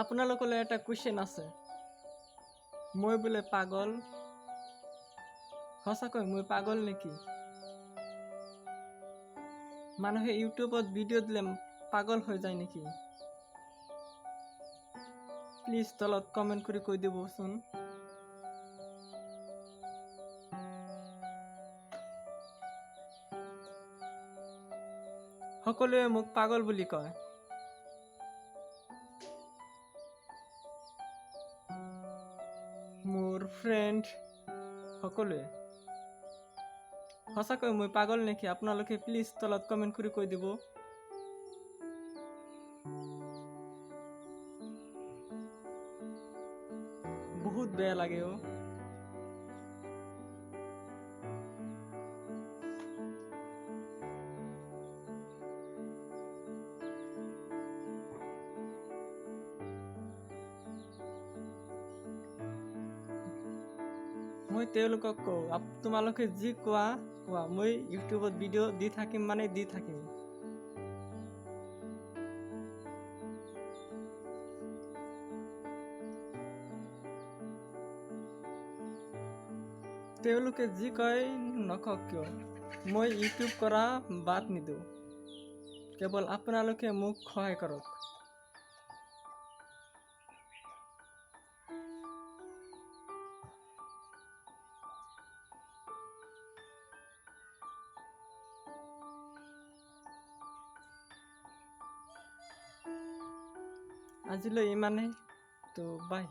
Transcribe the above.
আপোনালোকলৈ এটা কুৱেশ্যন আছে, মই বোলে পাগল, সঁচাকৈ মই পাগল নেকি? মানুহে ইউটিউবত ভিডিঅ' দিলে পাগল হৈ যায় নেকি? প্লিজ তলত কমেণ্ট কৰি কৈ দিবচোন। সকলোৱে মোক পাগল বুলি কয়। মোৰ ফ্ৰেণ্ড সকলোৱে। সঁচাকৈ মই পাগল নেকি? আপোনালোকে প্লিজ তলত কমেণ্ট কৰি কৈ দিব। বহুত বেয়া লাগে অ'। মই তেওঁলোকক কওঁ, তোমালোকে যি কোৱা, মই ইউটিউবত ভিডিঅ' দি থাকিম মানে দি থাকিম। তেওঁলোকে যি কয় নকওক কিয়, মই ইউটিউব কৰা বাদ নিদিওঁ। কেৱল আপোনালোকে মোক সহায় কৰক। আজিলৈ ইমানেই, তো বাই।